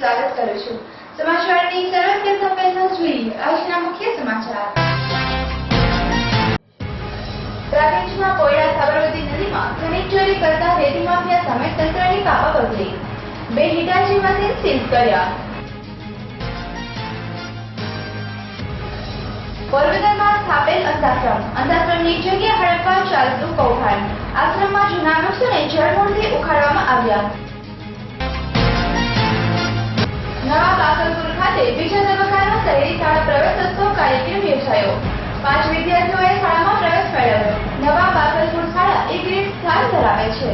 સ્વાગત કરું છું। સમાચારની શરૂઆત કરતા પહેલા જોઈએ આજના મુખ્ય સમાચાર। પ્રાંતિજમાં કોયડા સાબરમતી નદીમાં ખનીજ ચોરી કરતા રેતી માફિયા સામે તંત્રની કાપાબગલી, 2 હિટાચી મશીન સીઝ કર્યા। પોરબંદરમાં સ્થાપેલ અંધાશ્રમની જગ્યા હડપવા ચાલતું કૌભાંડ, આશ્રમમાં જૂના વૃક્ષોને જળમૂળથી ઉખાડવામાં આવ્યા। નવા બાકલપુર ખાતે બીજા તબક્કાનો શહેરી શાળા પ્રવેશોત્સવ કાર્યક્રમ યોજાયો। 5 વિદ્યાર્થીઓએ શાળામાં પ્રવેશ મેળવ્યો। નવા બાકલપુર શાળા એક ગ્રેડ સ્થાન ધરાવે છે।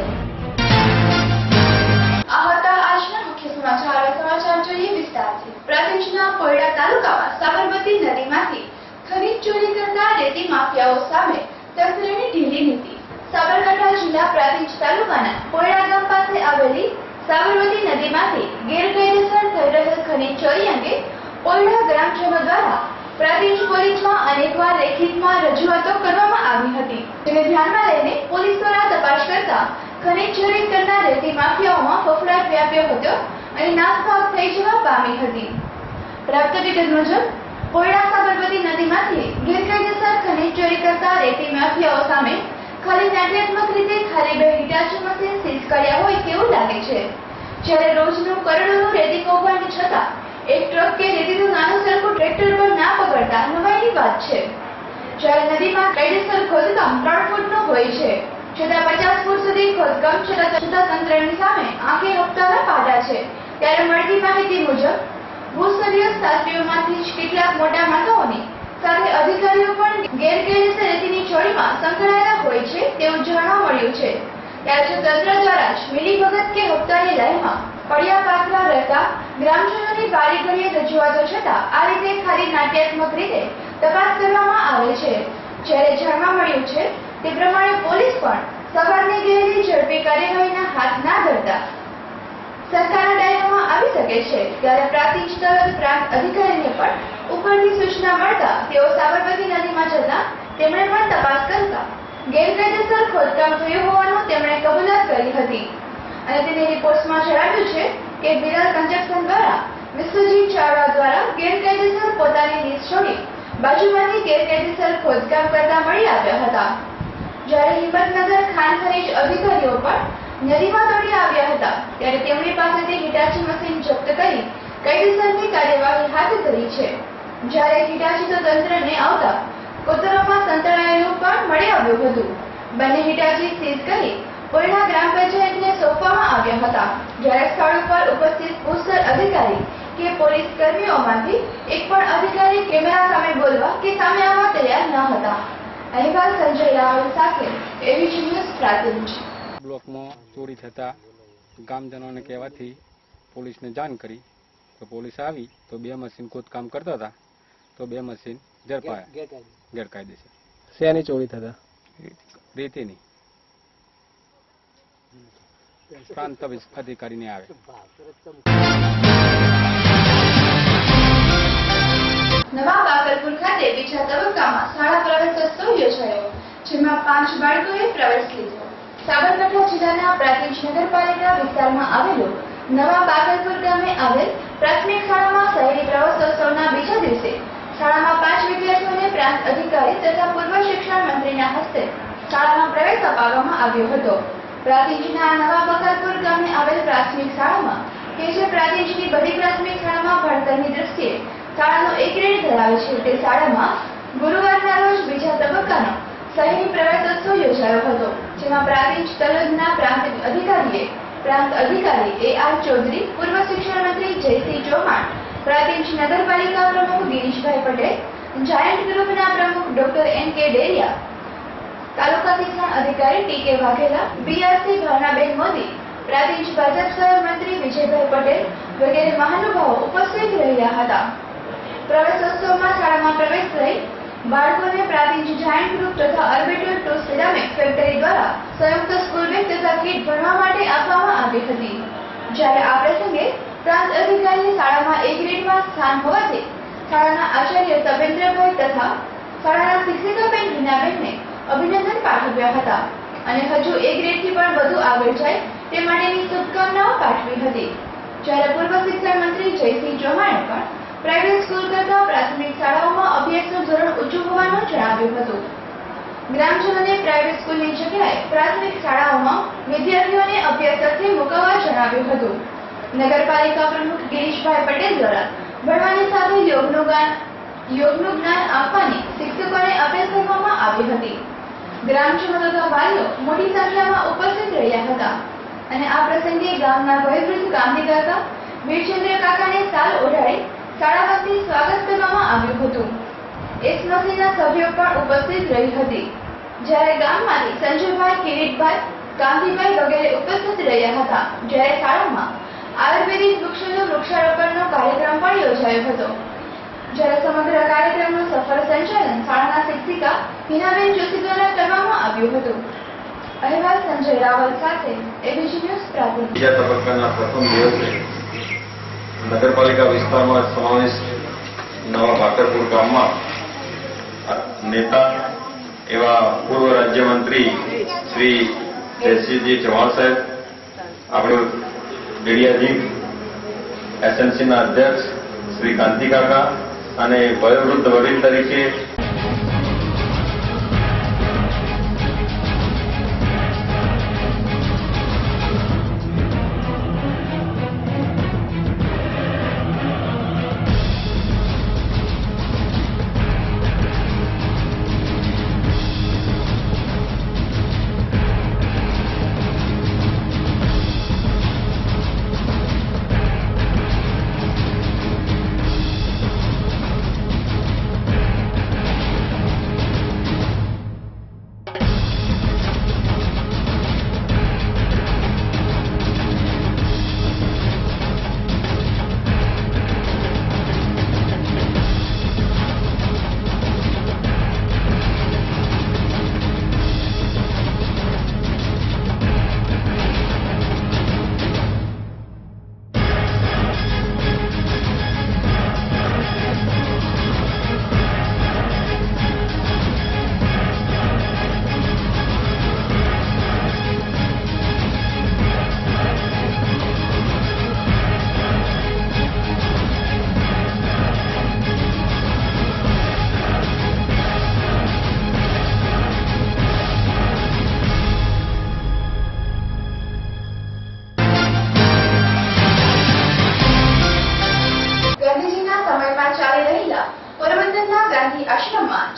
આ હતા આજના મુખ્ય સમાચાર। સમાચાર જોઈએ વિસ્તારથી। પ્રાંતિજના કોયડા તાલુકામાં સાબરમતી નદીમાંથી ખનીજ ચોરી કરતા રેતી માફિયાઓ સામે તંત્રની ઢીલી નીતિ। સાબરકાંઠા જિલ્લા પ્રાંતિજ તાલુકાના કોયડા ગામ પાસે આવેલી સાબરમતી નદીમાંથી ગેરકાયદેસર થઈ રહેલ ખનીજ ચોરી અંગે કોયડા ગ્રામજનો દ્વારા પ્રાંતિજ પોલીસમાં અનેકવાર લેખિતમાં રજૂઆતો કરવામાં આવી હતી, જેને ધ્યાનમાં લઈને પોલીસ દ્વારા તપાસ કરતા ખનીજ ચોરી કરનાર રેતી માફિયાઓમાં ફફડાટ વ્યાપ્યો હતો અને નાસભાગ થઈ જવા પામી હતી। પ્રાપ્ત વિગત મુજબ કોયડા સાબરમતી નદીમાંથી ગેરકાયદેસર ખનીજ ચોરી કરતા રેતી માફિયાઓ સામે ખાલી નાટ્યાત્મક રીતે ખાલી 2 હિટાચી મશીન સીઝ કર્યા હોય તેવું લાગે છે। જ્યારે રોજનું કરોડોનું રેતી કૌભાંડ છતાં એક ટ્રક કે રેતીનું નાનું સરખું ટ્રેક્ટર પર ના પકડતા નવાઈની વાત છે। જ્યારે નદીમાં કાયદેસર ખોદકામ 3 ફૂટનું હોય છે, છતાં 50 ફૂટ સુધી ખોદકામ છતાં તંત્રની સામે આંખે હપ્તાના પાટા છે। ત્યારે મળતી માહિતી મુજબ ભૂસ્તરીય શાસ્ત્રીઓમાંથી જ કેટલાક મોટા માથાઓની સાથે અધિકારીઓ પણ ગેરકાયદેસર રેતીની ચોરીમાં સંકળાયેલા હોય છે તેવું જાણવા મળ્યું છે। ત્યારે જો તંત્ર દ્વારા જ મિલીભગત કે હપ્તાની લાઈનમાં પડ્યા પાથરા રહેતા ગ્રામજનોની બારી ઘડીએ રજૂઆતો છતાં આ રીતે ખાલી નાટ્યાત્મક રીતે તપાસ કરવામાં આવે છે। જ્યારે જાણવા મળ્યું છે તે પ્રમાણે પોલીસ પણ સવારની ગયેલી ઝડપી કાર્યવાહીના હાથ ના ધરતા સરકારના ડાયરામાં આવી શકે છે। ત્યારે પ્રાંતિજ પ્રાંત અધિકારીને પણ ઉપરથી સૂચના મળતા તેઓ સાબરમતી નદીમાં જતા તેમણે પણ તપાસ કરતા ગેરકાયદેસર ખોદકામ થયું હોવાનું તેમણે કબૂલાત કરી હતી અને તેની રિપોર્ટમાં જણાવ્યું છે કે બિરલ કન્સ્ટ્રક્શન દ્વારા વિશ્વજીત ચાવડા દ્વારા ગેરકાયદેસર પોતાની લીઝ છોડી બાજુમાંથી ગેરકાયદેસર ખોદકામ કરતા મળી આવ્યા હતા। જ્યારે હિંમતનગર ખાન ખનીજ અધિકારીઓ પણ નદીમાં દોડી આવ્યા હતા ત્યારે તેમની પાસેથી હિટાચી મશીન જપ્ત કરી કાયદેસરની કાર્યવાહી હાથ ધરી છે। જ્યારે હિટાચી તો તંત્રને આવતા કોતરોમાં સંતાડાયેલું પણ મળી આવ્યું હતું। બંને હિટાચી સીઝ કરી કોયડા ગ્રામ પંચાયતને સોંપવામાં આવ્યા હતા। જ્યારે સ્થળ ઉપર ઉપસ્થિત ભૂસ્તર અધિકારી કે પોલીસ કર્મીઓમાંથી એક પણ અધિકારી કેમેરા સામે બોલવા કે સામે આવવા તૈયાર ન હતા। અહેવાલ સંજય રાવલ સાથે એવીજી ન્યૂઝ પ્રાંતિજ। બ્લોકમાં ચોરી થતા ગામજનોને કહેવાથી પોલીસને જાણ કરી તો પોલીસ આવી તો 2 મશીન ખોદકામ કરતા હતા તો 2 મશીન ઝડપાયા ગેરકાયદેસર। શેની ચોરી થતા? રેતીની। પ્રાંત અધિકારીને આવે। નવા બાકલપુર ખાતે બીજા તબક્કામાં શાળા પ્રવેશોત્સવ યોજાયો, જેમાં 5 બાળકોએ પ્રવેશ લીધો। સાબરકાંઠા જિલ્લાના પ્રાંતિજ નગરપાલિકા વિસ્તારમાં આવેલો નવા બાકલપુર ગામે આવેલ પ્રાથમિક શાળામાં શહેરી પ્રવેશોત્સવના બીજા દિવસે શાળામાં 5 વિદ્યાર્થીઓને પ્રાંત અધિકારી તથા પૂર્વ શિક્ષણ મંત્રીના હસ્તે શાળામાં પ્રવેશ અપાવવામાં આવ્યો હતો। પ્રાંતિજના નવા બાકલપુર ગામે આવેલ પ્રાથમિક શાળામાં કે જે પ્રાંતિજની બધી પ્રાથમિક શાળામાં ભણતરની દ્રષ્ટિએ શાળાનો એક ગ્રેડ ધરાવે છે તે શાળામાં ગુરુવારના રોજ બીજા તબક્કાનો શહેરી પ્રવેશોત્સવ યોજાયો હતો, જેમાં પ્રાંતિજ તલોદના પ્રાંત અધિકારી A.R. ચૌધરી, પૂર્વ શિક્ષણ મંત્રી જયસિંહ ચૌહાણ, પ્રાંતિજ નગરપાલિકા પ્રમુખ ગિરીશભાઈ પટેલ, જાયન્ટ ગ્રુપના પ્રમુખ ડોક્ટર N.K. ડેરિયા, તાલુકા શિક્ષણ અધિકારી T.K. વાઘેલા, BRC ભાવનાબેન મોદી, પ્રાંતિજ ભાજપ સહમંત્રી વિજયભાઈ પટેલ વગેરે મહાનુભાવો ઉપસ્થિત રહ્યા હતા। પ્રવેશોત્સવમાં શાળામાં પ્રવેશ લઈ બાળકોને પ્રાંતિજ જાયન્ટ ગ્રુપ તથા ઓર્બિટલ ટુ સિરામિક ફેક્ટરી દ્વારા સંયુક્ત સ્કૂલ બેગ તથા કીટ ભણવા માટે આપવામાં આવી હતી। જ્યારે આ પ્રસંગે પ્રાંત અધિકારીએ શાળામાં A ગ્રેડમાં સ્થાન હોવાથી શાળાના આચાર્ય તપેન્દ્રભાઈ તથા શાળાના શિક્ષિકા બેન રીનાબેનને અભિનંદન પાઠવ્યા હતા અને હજુ A ગ્રેડથી પણ વધુ આગળ જાય તે માટેની શુભકામનાઓ પાઠવી હતી। જ્યારે પૂર્વ શિક્ષણ મંત્રી જયસિંહ ચૌહાણે પણ પ્રાઇવેટ સ્કૂલ કરતાં પ્રાથમિક શાળાઓમાં અભ્યાસનું ધોરણ ઊંચું હોવાનું જણાવ્યું હતું. ગ્રામજનોને પ્રાઇવેટ સ્કૂલની જગ્યાએ પ્રાથમિક શાળાઓમાં વિદ્યાર્થીઓને અભ્યાસ અર્થે મૂકવા જણાવ્યું હતું. નગરપાલિકા પ્રમુખ ગિરીશભાઈ પટેલ દ્વારા ભણવાની સાથે યોગનું જ્ઞાન આપવાની શિક્ષકોને અપીલ કરવામાં આવી હતી. ગ્રામજનો તથા વાલીઓ મોટી સંખ્યામાં ઉપસ્થિત રહ્યા હતા અને આ પ્રસંગે ગામના વયોવૃદ્ધ ગામની કાકા વીરચંદ્ર કાકાને શાલ ઓઢાડી શાળામાંથી સ્વાગત કરવામાં આવ્યું હતું. એસમસીના સભ્યો પણ ઉપસ્થિત રહી હતી. જ્યારે ગામમાંથી સંજયભાઈ, કિરીટભાઈ, કાંતિભાઈ વગેરે ઉપસ્થિત રહ્યા હતા. જ્યારે શાળામાં આયુર્વેદિક વૃક્ષોનું વૃક્ષારોપણનો કાર્યક્રમ પણ યોજાયો હતો. જ્યારે સમગ્ર કાર્યક્રમનું સફળ સંચાલન શાળાના શિક્ષિકા હિનાબેન જોશી દ્વારા કરવામાં આવ્યું હતું. અહેવાલ સંજય રાવલ સાથે એબીસી ન્યૂઝ પ્રાદેશિક. બીજા તબક્કાના પ્રથમ દિવસે નગરપાલિકા વિસ્તારમાં સમાવેશ નવા ભાકરપુર ગામમાં નેતા એવા પૂર્વ રાજ્યમંત્રી શ્રી જયસિંહજી ચૌહાણ સાહેબ, આપણું ડેડિયાજી, એસએમસીના અધ્યક્ષ શ્રી કાંતિ કાકા અને વયોવૃદ્ધ વડીલ તરીકે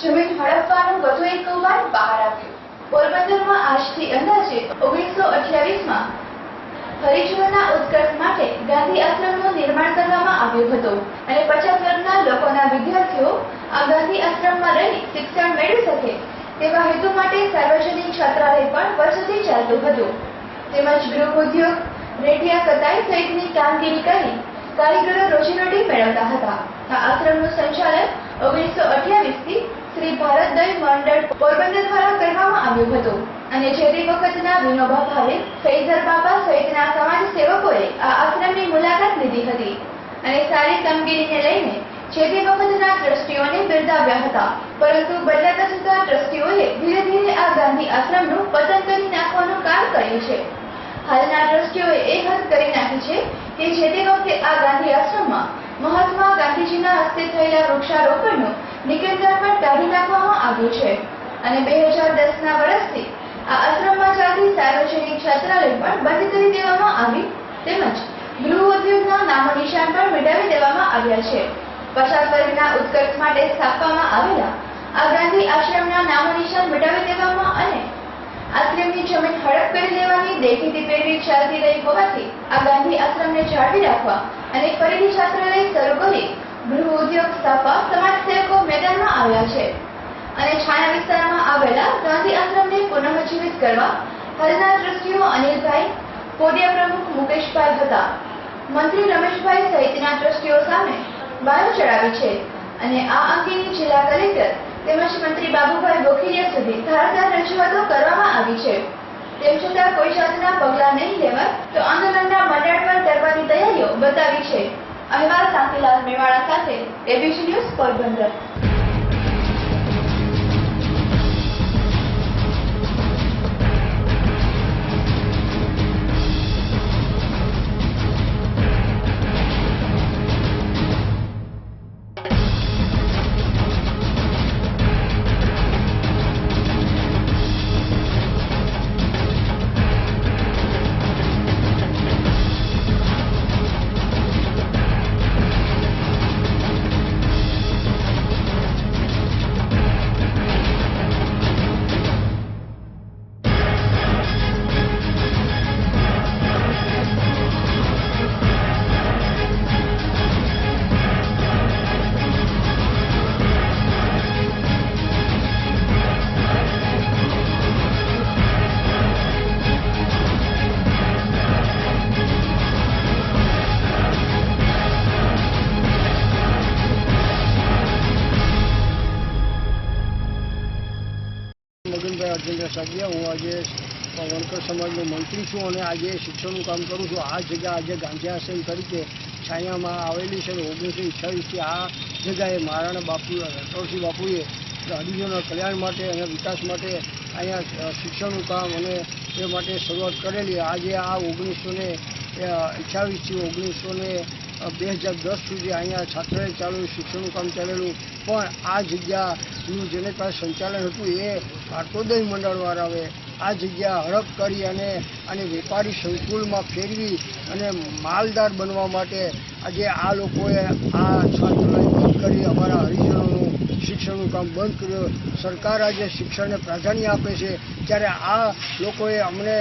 જમીન હડપવાનું વધુ એક કૌભાંડ બહાર આવ્યું. પોરબંદરમાં આજથી અંદાજે 1928માં હરિજનોના ઉત્કર્ષ માટે ગાંધી આશ્રમનું નિર્માણ કરવામાં આવ્યું હતું અને 50 વર્ગના લોકોના વિદ્યાર્થીઓ આ ગાંધી આશ્રમમાં રહી શિક્ષણ મેળવી શકે તેવા હેતુ માટે સાર્વજનિક છાત્રાલય પણ વર્ષોથી ચાલતું હતું. તેમજ ગૃહ ઉદ્યોગ, રેડિયા કતાઈ સહિતની કામગીરી કરી કારીગરો રોજીરોટી મેળવતા હતા. આ આશ્રમનું સંચાલન 1928 થી શ્રી ભારત દય મંડળ પોરબંદર દ્વારા કરવામાં આવ્યું હતું અને જે તે વખતના વિનોબા ભાવે, ફૈઝર બાબા સહિતના સમાજ સેવકોએ આ આશ્રમની મુલાકાત લીધી હતી અને સારી કામગીરીને લઈને જે તે વખતના ટ્રસ્ટીઓને બિરદાવ્યા હતા. પરંતુ બદલાતા જતા ટ્રસ્ટીઓએ ધીરે ધીરે આ ગાંધી આશ્રમનું પતન કરી નાખવાનું કામ કર્યું છે. હાલના ટ્રસ્ટીઓએ એ હદ કરી નાખી છે કે જે તે વખતે આ ગાંધી આશ્રમમાં મહાત્મા ગાંધીજીના હસ્તે થયેલા વૃક્ષારોપણનું નિકેતન પણ કાઢી નાખવામાં આવ્યું છે અને 2010ના વર્ષથી આ આશ્રમમાં ચાલતી સાર્વજનિક છાત્રાલય પણ બંધ કરી દેવામાં આવી તેમજ ગૃહ ઉદ્યોગના નામો નિશાન પણ મિટાવી દેવામાં આવ્યા છે. પછાત વર્ગના ઉત્કર્ષ માટે સ્થાપવામાં આવેલા આ ગાંધી આશ્રમના નામો નિશાન મિટાવી દેવામાં અને આશ્રમની જમીન હડપ કરી દેવાની દેખીતી પેરવી ચાલતી રહી હોવાથી આ ગાંધી આશ્રમને જાળવી રાખવા અને ફરીથી છાત્રાલય શરૂ કરી ગૃહ ઉદ્યોગ સ્થાપવા સમાજ સેવકો મેદાનમાં આવ્યા છે અને છાયા વિસ્તારમાં આવેલા ગાંધી આશ્રમને પુનઃજીવિત કરવા હાલના ટ્રસ્ટીઓ અનિલભાઈ, કોડિયા પ્રમુખ મુકેશભાઈ હતા, મંત્રી રમેશભાઈ સહિતના ટ્રસ્ટીઓ સામે બાયો ચડાવી છે અને આ અંગેની જિલ્લા કલેક્ટર તેમજ મંત્રી બાબુભાઈ બોખીરિયા સુધી ધારદાર રજૂઆતો કરવામાં આવી છે. તેમ છતાં કોઈ જાતના પગલાં નહીં લેવાય તો આંદોલનના મંડાણ પર કરવાની તૈયારીઓ બતાવી છે. અહેવાલ શાંતિલાલ મેવાડા સાથે એબીસી ન્યૂઝ પોરબંદર. રાજેન્દ્ર સાગિયા. હું આજે વણકર સમાજનો મંત્રી છું અને આજે શિક્ષણનું કામ કરું છું. આ જગ્યા આજે ગાંધી આશ્રમ તરીકે છાયામાં આવેલી છે. 1928થી આ જગ્યાએ મહારાણા બાપુ રટોરસિંહ બાપુએ હરિજનોના કલ્યાણ માટે અને વિકાસ માટે અહીંયા શિક્ષણનું કામ અને એ માટે શરૂઆત કરેલી. આજે આ 1928થી 2010 સુધી અહીંયા છાત્રાલય ચાલુ શિક્ષણનું કામ ચાલેલું. પણ આ જગ્યાનું જેને પાસે સંચાલન હતું એ પાટોદય મંડળવાળાએ આ જગ્યા હડપ કરી અને આને વેપારી સંકુલમાં ફેરવી અને માલદાર બનવા માટે આજે આ લોકોએ આ છાત્રાલય બંધ કરી અમારા હરિજનોનું શિક્ષણનું કામ બંધ કર્યું. સરકાર આજે શિક્ષણને પ્રાધાન્ય આપે છે ત્યારે આ લોકોએ અમને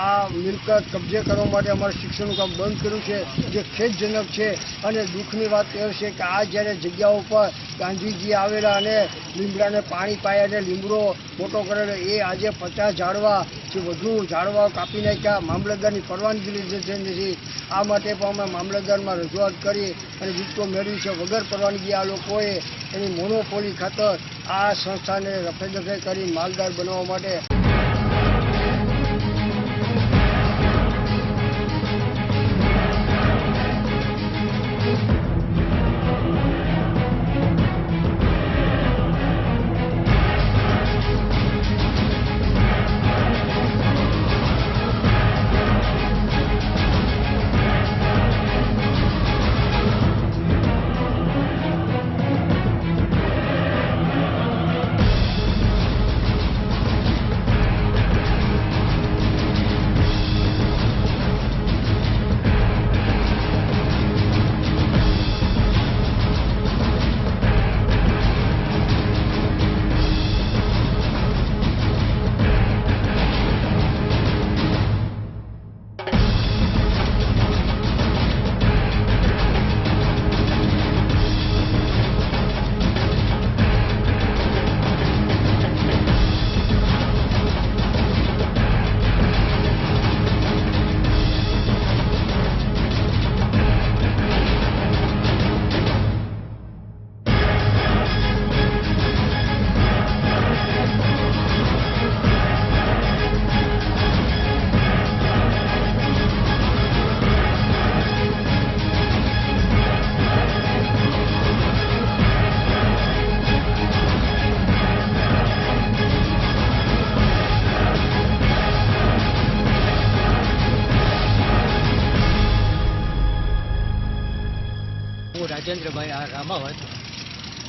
આ મિલકત કબજે કરવા માટે અમારું શિક્ષણનું કામ બંધ કર્યું છે, જે ખેદજનક છે. અને દુઃખની વાત એ છે કે આ જ્યારે જગ્યાઓ ઉપર ગાંધીજી આવેલા અને લીમડાને પાણી પાયા અને લીમડો મોટો કરેલો એ આજે 50 ઝાડવા જે વધુ ઝાડવાઓ કાપી નાખ્યા. મામલતદારની પરવાનગી લીધી નથી. આ માટે પણ અમે મામલતદારમાં રજૂઆત કરી અને વિગતો મેળવી છે. વગર પરવાનગી આ લોકોએ એની મોનોપોલી ખાતર આ સંસ્થાને રફે દફે કરી માલદાર બનવા માટે રાજેન્દ્રભાઈ આર રામાવત,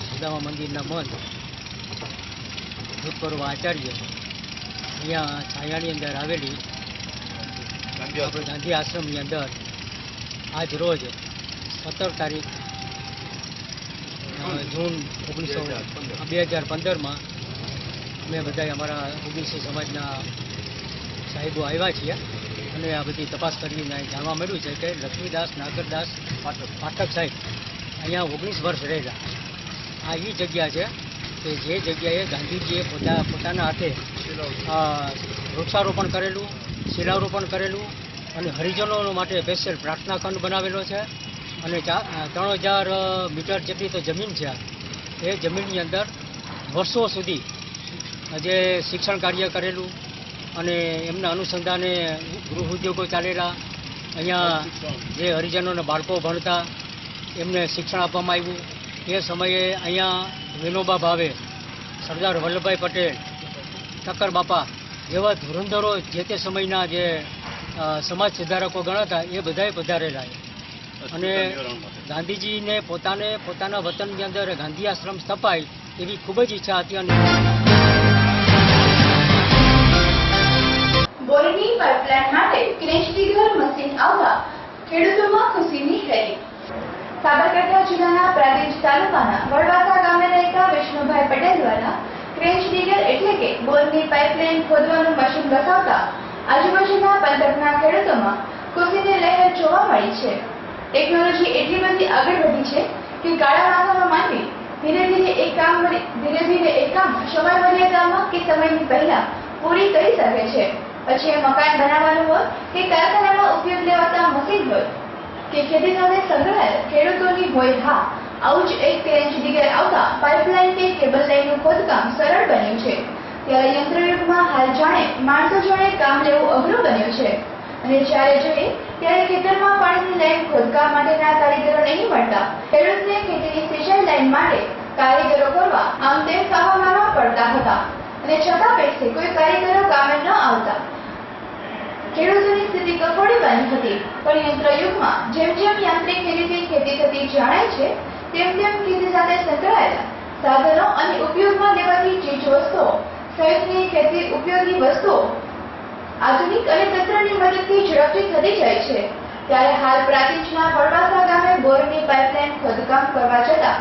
સુદામા મંદિરના મહંત, ભૂતપૂર્વ આચાર્ય. અહીંયા છાયાની અંદર આવેલી આપણે ગાંધી આશ્રમની અંદર આજ રોજ 17 તારીખ જૂન 2015માં અમે બધા અમારા ઓબીસી સમાજના સાહેબો આવ્યા છીએ અને આ બધી તપાસ કરીને જાણવા મળ્યું છે કે લક્ષ્મીદાસ નાગરદાસ પાઠક સાહેબ અહીંયા 19 વર્ષ રહેલા. આ એ જગ્યા છે કે જે જગ્યાએ ગાંધીજીએ પોતાના હાથે વૃક્ષારોપણ કરેલું, શિલારોપણ કરેલું અને હરિજનો માટે સ્પેશિયલ પ્રાર્થના ખંડ બનાવેલો છે. અને 3000 મીટર જેટલી તો જમીન છે. એ જમીનની અંદર વર્ષો સુધી જે શિક્ષણ કાર્ય કરેલું અને એમના અનુસંધાને ગૃહ ઉદ્યોગો ચાલેલા. અહીંયા જે હરિજનોના બાળકો ભણતા એમને શિક્ષણ આપવામાં આવ્યું. એ સમયે અહીંયા વિનોબા ભાવે, સરદાર વલ્લભભાઈ પટેલ, ઠક્કર બાપા જેવા ધુરંધરો જે તે સમયના જે સમાજ સુધારકો ગણાતા એ બધાએ પધારેલા. અને ગાંધીજીને પોતાના વતનની અંદર ગાંધી આશ્રમ સ્થપાય એવી ખૂબ જ ઈચ્છા હતી. અને બોરની પાઇપલાઇન માટે ક્રેશ ડિગર મશીન આવતા ખેડૂતોમાં ખુશીની લહેર. સાબરકાંઠા જિલ્લાના પ્રાદેજ તાલુકાના વડવાસા ગામે રહેતા વિષ્ણુભાઈ પટેલ દ્વારા ક્રેશ ડિગર એટલે કે બોરની પાઇપલાઇન ખોદવાનું મશીન બસાવતા આજુબાજુના પંથકના ખેડૂતોમાં ખુશીની લહેર જોવા મળી છે. ટેકનોલોજી એટલી બધી આગળ વધી છે કે કાળા નાણાંનો માનવી ધીરે ધીરે એક કામ સમય મર્યાદામાં કે સમયની પહેલા પૂરી કરી શકે છે. પછી એ મકાન બનાવવાનું હોય કે કારખાનામાં ઉપયોગ લેવાતા મશીન હોય કે ખેતીને સંકળાયેલ ખેડૂતોની હોય, હા આવું જ એક ક્રેન્ચ ડિગર આવતા પાઇપલાઇન કે કેબલ લાઇનનું ખોદકામ સરળ બન્યું છે. ત્યારે યંત્રયુગમાં હાલ જાણે માણસો જોડે કામ લેવું અઘરું બન્યું છે અને જ્યારે જોઈએ ત્યારે ખેતરમાં પાણીની લાઈન ખોદકામ માટેના કારીગરો નહીં મળતા. ખેડૂતને ખેતીની સિંચાઈ લાઈન માટે કારીગરો કરવા આમ તેમ ફાફા મારવા પડતા હતા અને છતાં પૈસે કોઈ કારીગરો કામે ન આવતા ખેડૂતોની સ્થિતિ કફોડી બની હતી. પણ યંત્રયુગમાં જેમ જેમ યાંત્રિક ખેતીથી ખેતી થતી જણાય છે તેમ તેમ ખેતી સાથે સંકળાયેલા સાધનો અને ઉપયોગમાં લેવાતી ચીજ વસ્તુઓ સહિતની ખેતી ઉપયોગી વસ્તુઓ આધુનિક અને તંત્રની મદદથી ઝડપથી થતી જાય છે. ત્યારે હાલ પ્રાંતિજના વડવાસા ગામે બોરની પાઇપલાઇન ખોદકામ કરવા જતા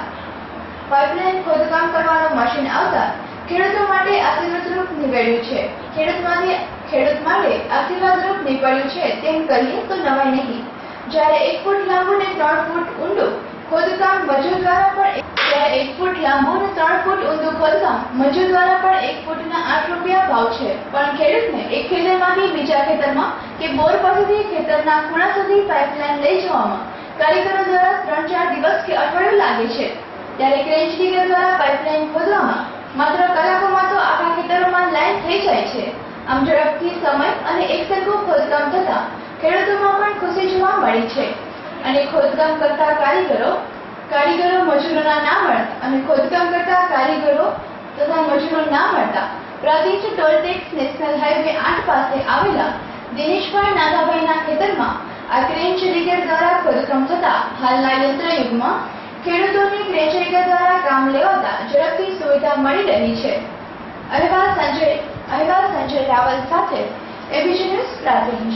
પાઇપલાઇન ખોદકામ કરવાનું મશીન આવતા ખેડૂતો માટે આશીર્વાદરૂપ નીવડ્યું છે. ખેડૂત માટે આશીર્વાદરૂપ નીવડ્યું છે તેમ કહીએ તો નવાઈ નહીં. જ્યારે 1 ફૂટ લાંબુ ને 3 ફૂટ ઊંડું ખોદકામ મજૂર દ્વારા પણ 1 ફૂટ લાંબુ અને 3 ફૂટ ઊંડું ખોદકામ મજૂર દ્વારા પણ 1 ફૂટના 8 રૂપિયા ભાવ છે. પણ ખેડૂતને એક ખેતરમાંથી બીજા ખેતરમાં કે બોર પાસેથી ખેતરના ખૂણા સુધી પાઇપલાઇન લઈ જવામાં કારીગરો દ્વારા 3-4 દિવસ કે અઠવાડિયું લાગે છે. ત્યારે ક્રેન્ચ ડિગર દ્વારા પાઇપલાઇન ખોદવામાં માત્ર કલાકોમાં તો આખા ખેતરોમાં લાઈન થઈ જાય છે. આમ ઝડપથી સમય અને એકસરખું ખોદકામ થતા ખેડૂતોમાં પણ ખુશી જોવા મળી છે. અને ખોદકામ કરતા કારીગરો મજૂરોના ના મળતા અને ખોદકામ કરતા કારીગરો તથા મજૂરો ના મળતા પ્રાંતિજ ટોલટેક્સ નેશનલ હાઈવે 8 પાસે આવેલા દિનેશભાઈ નાનાભાઈના ખેતરમાં આ ક્રેન્ચ ડિગર દ્વારા ખોદકામ થતા હાલના યંત્રયુગમાં ખેડૂતોને ક્રેન્ચ ડિગર દ્વારા કામ લેવાતા ઝડપથી સુવિધા મળી રહી છે. અહેવાલ સંજય રાવલ સાથે એબીસી ન્યૂઝ પ્રાંતિજ.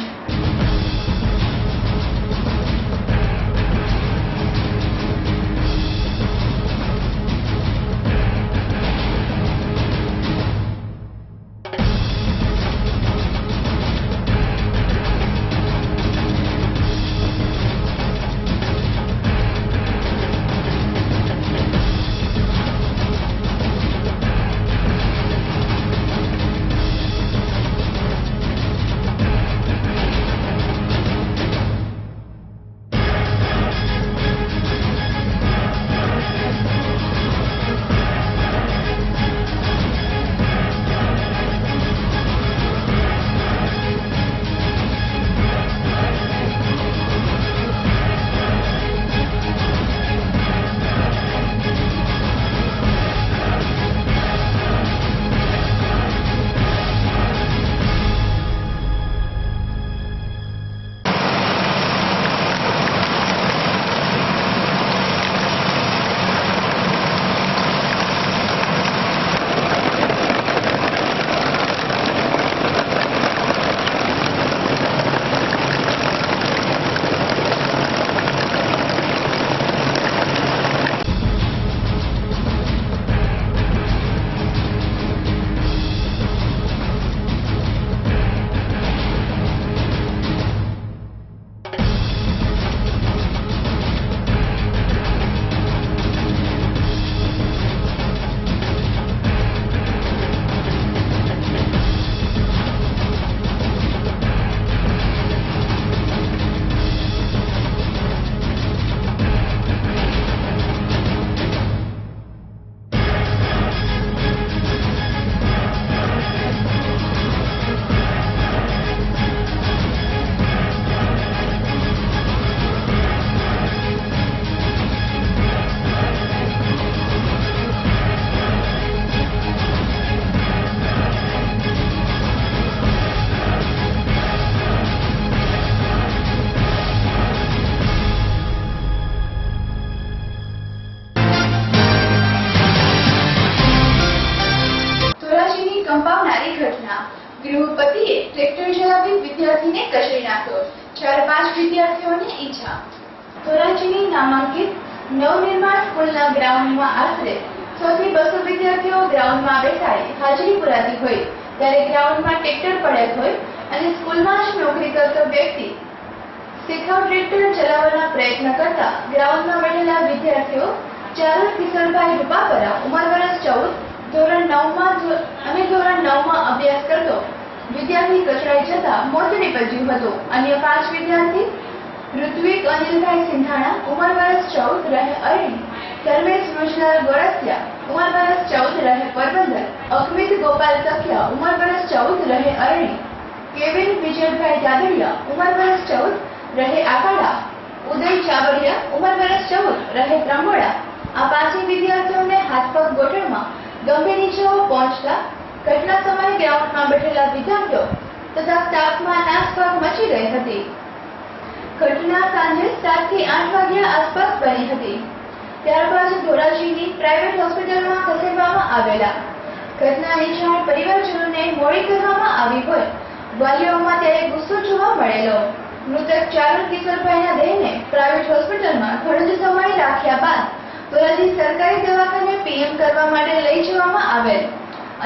ગૃહપતિએ ટ્રેક્ટર ચલાવી વિદ્યાર્થીને કચડી નાખ્યો. 4-5 વિદ્યાર્થીઓને ઈજા. ધોરાજીની નામાંકિત નવનિર્માણ સ્કૂલના ગ્રાઉન્ડમાં આશરે 100 થી 200 વિદ્યાર્થીઓ ગ્રાઉન્ડમાં બેસાડી હાજરી પુરાતી હોય ત્યારે ગ્રાઉન્ડમાં ટ્રેક્ટર પડેલ હોય અને સ્કૂલમાં જ નોકરી કરતો વ્યક્તિ શીખવ ટ્રેક્ટર ચલાવવાના પ્રયત્ન કરતા ગ્રાઉન્ડમાં બેઠેલા વિદ્યાર્થીઓ ચારુલ કિશોરભાઈ રૂપાપરા ઉંમર વર્ષ 14 ધોરણ 9માં અભ્યાસ કરતો વિદ્યાર્થી કચડાઈ જતા મોત નીપજ્યું હતું. અન્ય 5 વિદ્યાર્થી ઋત્વિક અનિલભાઈ સિંધાણા ઉંમર વર્ષ 14 રહે અરણી ધર્મેશ મજલાલ ગોરસિયા ઉંમર વર્ષ 14 રહે પોરબંદર, અકમિત ગોપાલ તકિયા ઉંમર વર્ષ 14 રહે અરણી, કેવિન વિજયભાઈ જાદડિયા ઉંમર વર્ષ 14 રહે આકાડા, ઉદય ચાવડિયા ઉંમર વર્ષ 14 રહે ત્રંબોડા. આ પાંચેય વિદ્યાર્થીઓને હાથ પગ ગોઠણમાં ગંભીર ઇજાઓ પહોંચતા ઘટના સમયે ગ્રાઉન્ડમાં બેઠેલા વિદ્યાર્થીઓ તથા સ્ટાફમાં નાસભાગ મચી ગઈ હતી. ઘટના સાંજે 7 થી 8 વાગ્યા આસપાસ બની હતી. ત્યારબાદ ધોરાજીની પ્રાઇવેટ હોસ્પિટલમાં ખસેડવામાં આવેલા. ઘટનાની જાણ પરિવારજનોને મોડી કરવામાં આવી હોય વાલીઓમાં ત્યારે ગુસ્સો જોવા મળેલો. મૃતક ચારુલ કિશોરભાઈના દેહને પ્રાઇવેટ હોસ્પિટલમાં ઘણો જ સમય રાખ્યા બાદ ધોરાજી સરકારી દવાખાને પીએમ કરવા માટે લઈ જવામાં આવેલ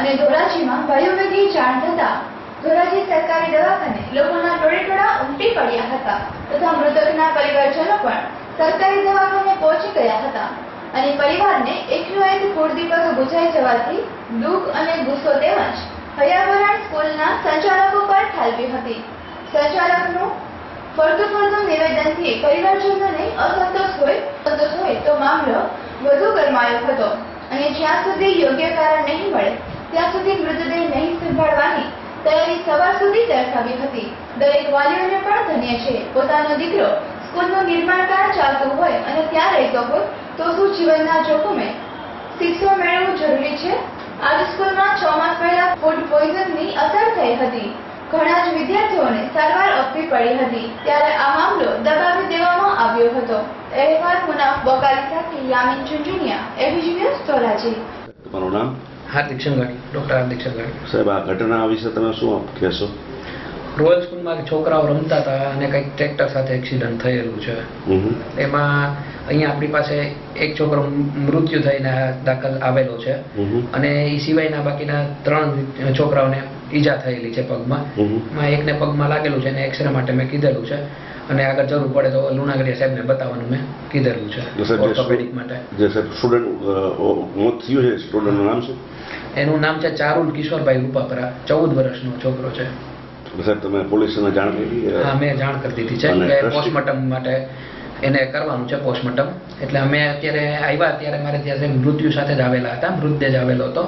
અને ધોરાજીમાં વાયુવેગી જાણ થતા ધોરાજી સરકારી દવાખાને લોકોના ટોળેટોળા ઉમટી પડ્યા હતા તથા મૃતકના પરિવારજનો પણ સરકારી દવાખાને પહોંચી ગયા હતા અને પરિવારને એકનો એક કુળદીપક બુઝાઈ જવાથી દુઃખ અને ગુસ્સો તેમજ હયાવરણ સ્કૂલના સંચાલકો પર ઠાલવી હતી. સંચાલકનું ફરતું નિવેદનથી પરિવારજનોને અસંતોષ હોય તો મામલો વધુ ગરમાયો હતો અને જ્યાં સુધી યોગ્ય કારણ નહીં મળે ત્યાં સુધી મૃતદેહ નહીં સંભાળવાની તૈયારી સવાર સુધી દર્શાવી હતી. દરેક વાલીઓને પણ ધન્ય છે પોતાનો દીકરો સ્કૂલનું નિર્માણ કાર્ય ચાલતું હોય અને ત્યાં રહેતો હોય તો શું જીવનના જોખમે શિક્ષણ મેળવવું જરૂરી છે? આ સ્કૂલમાં 6 માસ પહેલા ફૂડ પોઈઝનની અસર થઈ હતી. ઘણા જ વિદ્યાર્થીઓને સારવાર આપવી પડી હતી ત્યારે આ મામલો દબાવી દેવામાં આવ્યો હતો. અહેવાલ મુનાફ બકાલી સાથે યામીન ચુંચુનિયા, એબીજી ન્યૂઝ ધોરાજી. તમારું નામ? હાર્દિક સંઘાણી, ડૉક્ટર હાર્દિક સંઘાણી. સાહેબ, આ ઘટના વિશે તમે શું કહેશો? રોયલ સ્કૂલમાં છોકરાઓ રમતા હતા અને કંઈક ટ્રેક્ટર સાથે એક્સિડન્ટ થયેલું છે. એમાં અહીંયા આપણી પાસે એક છોકરો મૃત્યુ થઈને દાખલ આવેલો છે અને એ સિવાયના બાકીના 3 છોકરાઓને ઈજા થયેલી છે પગમાં. એકને પગમાં લાગેલું છે અને એક્સરે માટે મેં કીધેલું છે અને આગળ જરૂર પડે તો લુણાગડિયા સાહેબને બતાવવાનું મેં કીધેલું છે ઓર્થોપેડિક માટે. જે સાહેબ સ્ટુડન્ટ મોત થયું છે, સ્ટુડન્ટનું નામ શું? એનું નામ છે ચારુલ કિશોરભાઈ રૂપાપરા, 14 વર્ષનો છોકરો છે. સાહેબ, તમે પોલીસને જાણ કરી? હા, મેં જાણ કરી દીધી છે કે પોસ્ટમોર્ટમ માટે એને કરવાનું છે પોસ્ટમોર્ટમ. એટલે અમે અત્યારે આવ્યા ત્યારે મારે ત્યાં મૃત્યુ સાથે જ આવેલા હતા, મૃતદેહ જ આવેલો હતો.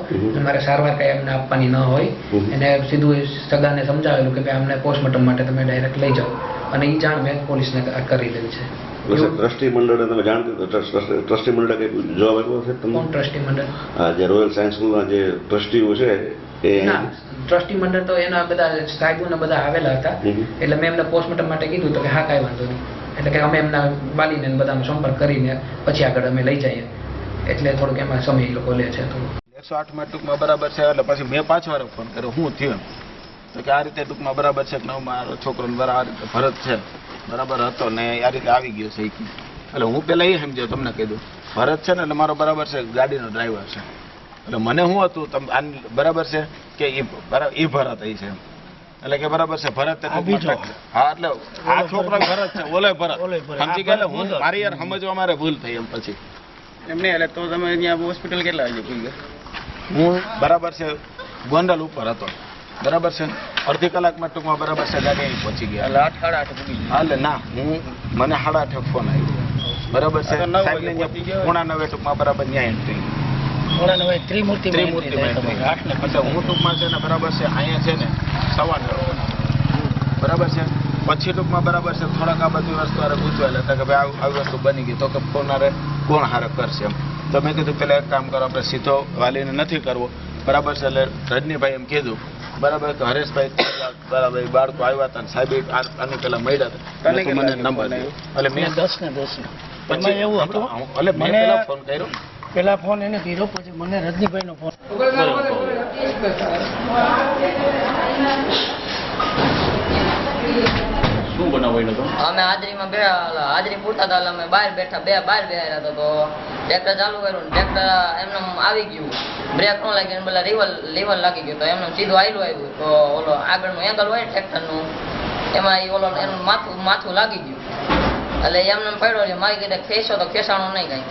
મારે સારવાર કઈ એમને આપવાની ન હોય એને સીધું સગાને સમજાવેલું કે ભાઈ અમને પોસ્ટમોર્ટમ માટે તમે ડાયરેક્ટ લઈ જાઓ અને એ જાણ મેં પોલીસને કરી દેવી છે. ટ્રસ્ટી મંડળને તમે જાણ કરી? ટ્રસ્ટી મંડળે કઈ જવાબ આપ્યો છે તમને? કોણ ટ્રસ્ટી મંડળ? હા, જે રોયલ સાયન્સ સ્કૂલના જે ટ્રસ્ટીઓ છે એ? ના, ટ્રસ્ટી મંડળ તો એના બધા સાહેબોને બધા આવેલા હતા એટલે મેં એમને પોસ્ટમોર્ટમ માટે કીધું તો કે હા કાંઈ વાંધો નહીં. એટલે કે અમે એમના વાલીને બધાનો સંપર્ક કરીને પછી આગળ અમે લઈ જઈએ એટલે થોડુંક એમાં સમય એ લોકો લે છે. થોડું 108માં ટૂંકમાં બરાબર છે એટલે પછી મેં 5 વાર ફોન કર્યો હું થયું તો કે આ રીતે ટૂંકમાં બરાબર છે કે મારો છોકરો બરાબર આ રીતે ભરત છે બરાબર હતો ને આ રીતે આવી ગયો છે. એટલે હું પહેલાં એ સમજ્યો, તમને કહી દઉં ભરત છે ને એટલે મારો બરાબર છે ગાડીનો ડ્રાઈવર છે. એટલે મને શું હતું તમે બરાબર છે કે એ ભરત એ છે એટલે કે બરાબર છે ભરત. હા, એટલે આ છોકરો ભરત છે, ઓલે ભરત સમજી ગયા. હું મારી યાર સમજવા મારે ભૂલ થઈ એમ પછી એમને. એટલે તો તમે અહીંયા હોસ્પિટલ કેટલા વાગે પહોંચી ગયા? હું બરાબર છે ગોંડલ ઉપર હતો બરાબર છે, અડધી કલાકમાં ટૂંકમાં બરાબર છે ગાડી અહીં પહોંચી ગયા. એટલે 8 સાડા 8 પૂરી? હા, એટલે ના, મને 8:30 ફોન આવ્યો બરાબર છે સાહેબને 9:30 ટૂંકમાં બરાબર ન્યાય એન્ટ્રી ત્રિમૂર્તિ એટલે હું ટૂંકમાં છે ને બરાબર છે અહીંયા છે ને 9:15 બરાબર છે. પછી ટૂંકમાં બરાબર છે થોડાક આ બધી વસ્તુ હારે પૂછવાયેલા હતા કે ભાઈ આવી વસ્તુ બની ગઈ તો કે કોનારે કોણ હારે કરશે એમ. તો મેં કીધું પેલા એક કામ કરો, આપણે સીધો વાલીને નથી કરવો બરાબર છે. એટલે રજનીભાઈ એમ કીધું બરાબર કે હરેશભાઈ બરાબર બાળકો આવ્યા હતા સાહેબ આની પેલા મળ્યા હતા એટલે મને નંબર દીધો. એટલે મેં 10 ને 10 પછી એવું હતું એટલે મેં પેલા ફોન કર્યો. પેલા ફોન એને કર્યો પછી મને રજનીભાઈનો ફોન. શું બનાવ્યું હતું? અમે હાજરીમાં હાજરી પૂરતા હતા એટલે અમે બહાર બેઠા બહાર બેહાર્યા હતા તો ટ્રેક્ટર ચાલુ કર્યું ને ટ્રેક્ટર એમને આવી ગયું, બ્રેક ન લાગી ને પેલા લીવર લાગી ગયું તો એમને સીધું આવ્યું તો ઓલો આગળનું એંગલ હોય ટ્રેક્ટરનું એમાં એ ઓલો એનું માથું લાગી ગયું એટલે એમને પડ્યો છે. મારી કીધે ખેંચો તો ખેંચાણું નહીં કાંઈ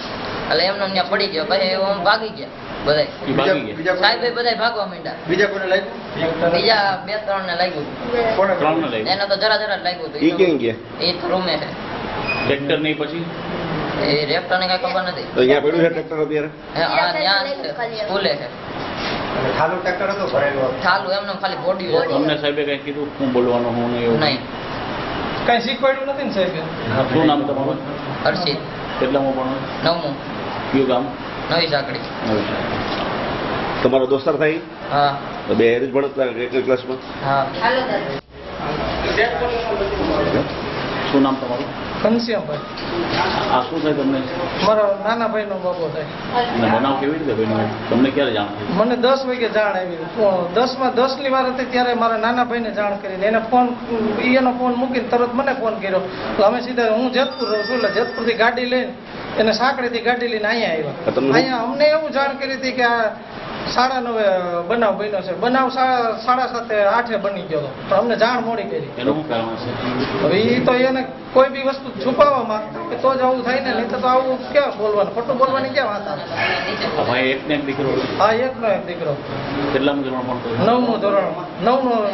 એટલે એમને ત્યાં પડી ગયો. પછી આમ ભાગી ગયા બધા સાહેબ બધા ભાગવા માંડ્યા. બીજા 2-3 ને લાગ્યું એને તો જરા જ લાગ્યું હતું. એ તો રૂમે છે. ટ્રેક્ટર નહીં પછી એ રેફટાને કઈ ખબર નથી. તો અહીંયા પડ્યું છે ટ્રેક્ટર અત્યારે? ત્યાં સ્કૂલે છે ઠાલું એમને ખાલી બોડી તમને સાહેબે કઈ કીધું હું બોલવાનું હું નહીં એવું? નહીં. કઈ શીખવાડ્યું નથી ને સાહેબ? શું નામ તમારું? હર્ષિત. કેટલામાં ભણો? 9મું. કયું ગામ? નવી સાંકળી. તમારો દોસ્તાર થાય? હા તો બે હેરી જ ભણતા એક ક્લાસમાં? હા. શું નામ તમારું? ઘનશ્યામભાઈ. આ શું થાય તમને? મારા નાના ભાઈનો બાબો થાય. અને બનાવ કેવી રીતે બન્યો? તમને ક્યારે જાણ થઈ? મને 10 વાગે જાણ આવી. 10ની વાર હતી ત્યારે મારા નાના ભાઈને જાણ કરીને એનો ફોન મૂકીને તરત મને ફોન કર્યો. એટલે અમે સીધા, હું જેતપુર રહું છું, એટલે જેતપુરથી ગાડી લઈને એને સાંકળીથી ગાડી લઈને અહીંયા આવ્યા. અહીંયા અમને એવું જાણ કરી હતી કે આ 9:30 બનાવ બન્યો છે. બનાવ 7:30 બની ગયો હતો, પણ અમને જાણ મોડી કરી. એનું શું કારણ છે? હવે એ તો એને કોઈ બી વસ્તુ છુપાવવામાં કે તો જ આવું થાય ને, નહીં તો આવું ક્યાં બોલવાનું, ખોટું બોલવાની ક્યાં વાત આવે? આ ભાઈ એકને એક દીકરો? હા, એકનો એક દીકરો. કેટલામું ધોરણ ભણતો? 9મું ધોરણ.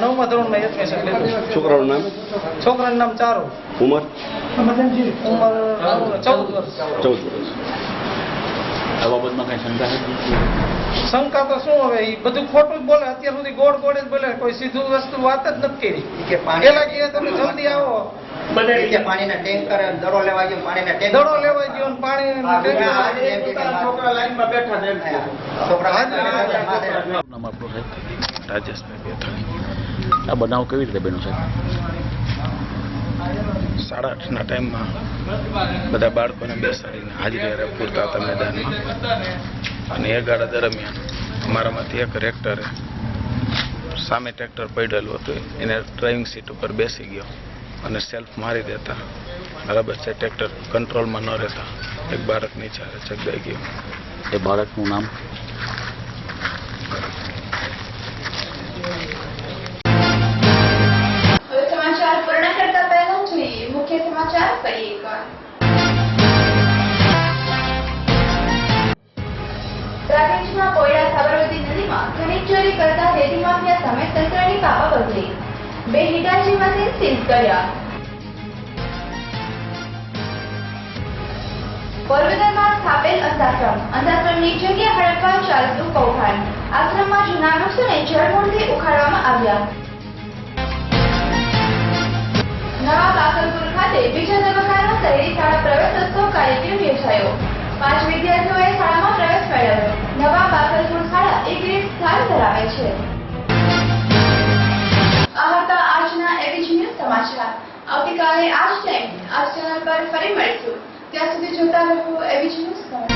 9મા ધોરણમાં એડમિશન લીધું. છોકરાનું નામ? છોકરાનું નામ ચારુ. ઉંમર? ઉંમર 14 વર્ષ. 14 વર્ષ. આ બાબતમાં કઈ શંકા છે? શંકા તો શું, હવે એ બધું ખોટું જ બોલે. અત્યાર સુધી ગોળ જ બોલે, કોઈ સીધું વસ્તુ વાત જ નથી કરી. પેલા કહે તમે જલ્દી આવો, પાણીના ટેન્કર દડો લેવા ગયો, પાણીના દડો લેવા ગયો ને પાણીના ટેન્કર. છોકરા લાઈનમાં બેઠા ને નામ આપણું સાહેબ? રાજેશભાઈ બેઠાણી. આ બનાવ કેવી રીતે બન્યો સાહેબ? 8:30ના ટાઈમમાં બધા બાળકોને બેસાડીને હાજરી પૂરતા હતા મેદાનમાં, અને એ ગાળા દરમિયાન અમારામાંથી એક રેક્ટરે સામે ટ્રેક્ટર પડેલું હતું એને ડ્રાઇવિંગ સીટ ઉપર બેસી ગયો અને સેલ્ફ મારી દેતા બરાબર છે, ટ્રેક્ટર કંટ્રોલમાં ન રહેતા એક બાળક નીચે ચગડાઈ ગયું. એ બાળકનું નામ? હવે સમાચાર પૂર્ણ કરતા પહેલા જોઈએ મુખ્ય સમાચાર ફરી એકવાર. પ્રાંતિજમાં કોયડા સાબરમતી નદીમાં ખનીજ ચોરી કરતા રેતી માફિયા સામે તંત્રની પાપાબંધી. 2 હિટાચી મશીન સીઝ કર્યા. પોરબંદરમાં સ્થાપેલ અંધાશ્રમની જગ્યા હડપવા ચાલતું કૌભાંડ. આશ્રમમાં જૂના વૃક્ષોને જળમૂળથી ઉખાડવામાં આવ્યા. નવા બાકલપુર ખાતે બીજા તબક્કાનો શહેરી શાળા પ્રવેશોત્સવ કાર્યક્રમ યોજાયો. 5 વિદ્યાર્થીઓએ શાળામાં પ્રવેશ મેળવ્યો. નવા બાકલપુર શાળા એક ગ્રેડ સ્થાન ધરાવે છે. આ હતા આજના એવીજ ન્યૂઝ સમાચાર. આવતીકાલે આ જ ટાઈમે આ ચેનલ પર ફરી મળીશું. ત્યાં સુધી જોતા રહો એવીજ ન્યૂઝ.